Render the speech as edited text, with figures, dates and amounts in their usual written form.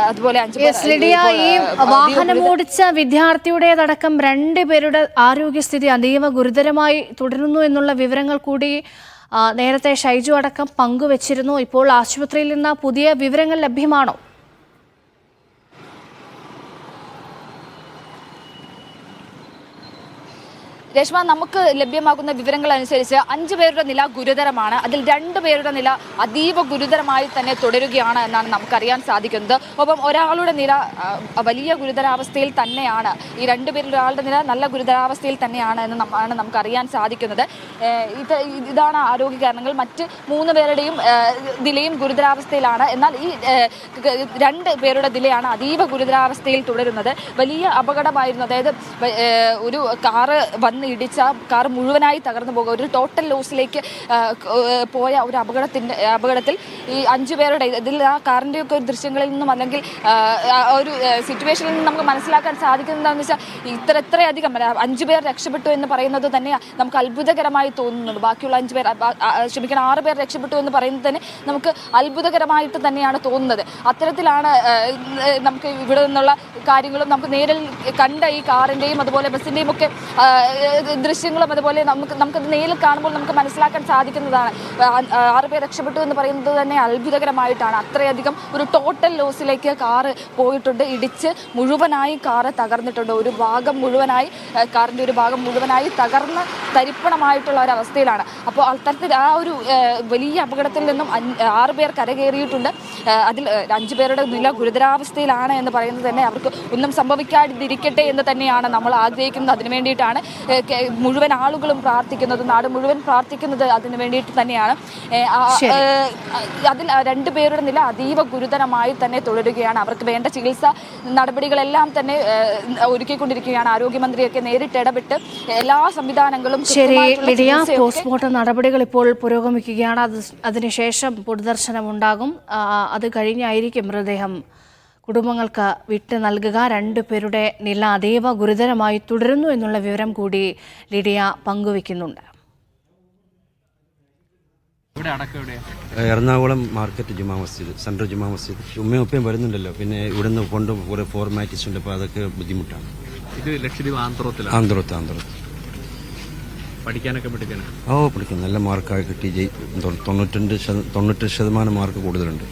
അതുപോലെ 5 ഈ വാഹനമോടിച്ച വിദ്യാർത്ഥിയുടേതടക്കം 2 പേരുടെ ആരോഗ്യസ്ഥിതി അതീവ ഗുരുതരമായി തുടരുന്നു എന്നുള്ള വിവരങ്ങൾ കൂടി നേരത്തെ ഷൈജു അടക്കം പങ്കുവച്ചിരുന്നു. ഇപ്പോൾ ആശുപത്രിയിൽ നിന്ന് പുതിയ വിവരങ്ങൾ ലഭ്യമാണോ? രേഷ്മ, നമുക്ക് ലഭ്യമാകുന്ന വിവരങ്ങൾ അനുസരിച്ച് 5 പേരുടെ നില ഗുരുതരമാണ്. അതിൽ 2 പേരുടെ നില അതീവ ഗുരുതരമായി തന്നെ തുടരുകയാണ് എന്നാണ് നമുക്കറിയാൻ സാധിക്കുന്നത്. ഒപ്പം ഒരാളുടെ നില വലിയ ഗുരുതരാവസ്ഥയിൽ തന്നെയാണ്. ഈ 2 പേരിൽ ഒരാളുടെ നില നല്ല ഗുരുതരാവസ്ഥയിൽ തന്നെയാണ് എന്ന് നമുക്കറിയാൻ സാധിക്കുന്നത്. ഇതാണ് ആരോഗ്യ കാരണങ്ങൾ. മറ്റ് 3 പേരുടെയും നിലയും ഗുരുതരാവസ്ഥയിലാണ്. എന്നാൽ ഈ 2 പേരുടെ നിലയാണ് അതീവ ഗുരുതരാവസ്ഥയിൽ തുടരുന്നത്. വലിയ അപകടമായിരുന്നു. അതായത് ഒരു കാറ് ഇടിച്ച കാർ മുഴുവനായി തകർന്നു പോകുക, ഒരു ടോട്ടൽ ലോസിലേക്ക് പോയ ഒരു അപകടത്തിൽ ഈ 5 പേരുടെ ഇതിൽ ആ കാറിൻ്റെ ഒക്കെ ദൃശ്യങ്ങളിൽ നിന്നും അല്ലെങ്കിൽ ഒരു സിറ്റുവേഷനിൽ നിന്നും നമുക്ക് മനസ്സിലാക്കാൻ സാധിക്കുന്നത് എന്താണെന്ന് വെച്ചാൽ ഇത്രയധികം 5 പേർ രക്ഷപ്പെട്ടു എന്ന് പറയുന്നത് തന്നെ നമുക്ക് അത്ഭുതകരമായി തോന്നുന്നുണ്ട്. ബാക്കിയുള്ള 6 പേർ രക്ഷപ്പെട്ടു എന്ന് പറയുന്നത് തന്നെ നമുക്ക് അത്ഭുതകരമായിട്ട് തന്നെയാണ് തോന്നുന്നത്. അത്തരത്തിലാണ് നമുക്ക് ഇവിടെ നിന്നുള്ള കാര്യങ്ങളും നമുക്ക് നേരിൽ കണ്ട ഈ കാറിൻ്റെയും അതുപോലെ ബസ്സിൻ്റെയും ഒക്കെ ദൃശ്യങ്ങളും അതുപോലെ നമുക്കത് നേരിൽ കാണുമ്പോൾ നമുക്ക് മനസ്സിലാക്കാൻ സാധിക്കുന്നതാണ്. 6 പേർ രക്ഷപ്പെട്ടു എന്ന് പറയുന്നത് തന്നെ അത്ഭുതകരമായിട്ടാണ്. അത്രയധികം ഒരു ടോട്ടൽ ലോസിലേക്ക് കാറ് പോയിട്ടുണ്ട്. ഇടിച്ച് മുഴുവനായി കാറ് തകർന്നിട്ടുണ്ട്. കാറിൻ്റെ ഒരു ഭാഗം മുഴുവനായി തകർന്ന് തരിപ്പണമായിട്ടുള്ള ഒരവസ്ഥയിലാണ്. അപ്പോൾ അത്തരത്തിൽ ആ ഒരു വലിയ അപകടത്തിൽ നിന്നും 6 പേർ കരകയറിയിട്ടുണ്ട്. അതിൽ 5 പേരുടെ നില ഗുരുതരാവസ്ഥയിലാണ് എന്ന് പറയുന്നത് തന്നെ അവർക്ക് ഒന്നും സംഭവിക്കാതിരിക്കട്ടെ എന്ന് തന്നെയാണ് നമ്മൾ ആഗ്രഹിക്കുന്നത്. അതിനു വേണ്ടിയിട്ടാണ് മുഴുവൻ ആളുകളും പ്രാർത്ഥിക്കുന്നത്, നാട് മുഴുവൻ പ്രാർത്ഥിക്കുന്നത് അതിനു വേണ്ടിയിട്ട് തന്നെയാണ്. അതിൽ 2 പേരുടെ നില അതീവ ഗുരുതരമായി തന്നെ തുടരുകയാണ്. അവർക്ക് വേണ്ട ചികിത്സാ നടപടികളെല്ലാം തന്നെ ഒരുക്കിക്കൊണ്ടിരിക്കുകയാണ്. ആരോഗ്യമന്ത്രിയൊക്കെ നേരിട്ട് ഇടപെട്ട് എല്ലാ സംവിധാനങ്ങളും പോസ്റ്റ്മോർട്ടം നടപടികൾ ഇപ്പോൾ പുരോഗമിക്കുകയാണ്. അതിനുശേഷം പൊതുദർശനം ഉണ്ടാകും. അത് കഴിഞ്ഞായിരിക്കും മൃതദേഹം കുടുംബങ്ങൾക്ക് വിട്ടു നൽകുക. 2 പേരുടെ നില അതീവ ഗുരുതരമായി തുടരുന്നു എന്നുള്ള വിവരം കൂടി Lydia പങ്കുവെക്കുന്നുണ്ട്. Ernakulam market Juma Masjid, central Juma Masjid. ഉമ്മയും ഉപ്പയും വരുന്നുണ്ടല്ലോ, പിന്നെ ഇവിടുന്ന് കൊണ്ട് കുറെ ഫോർമാലിറ്റീസ് ഉണ്ട്. അപ്പോൾ അതൊക്കെ ബുദ്ധിമുട്ടാണ്. ഇത് ലക്ഷദ്വീപ് ആന്ധ്രത്ത് പഠിക്കാനൊക്കെ പഠിക്കാൻ നല്ല മാർക്കായി കിട്ടി. 98% മാർക്ക് കൂടുതലുണ്ട്.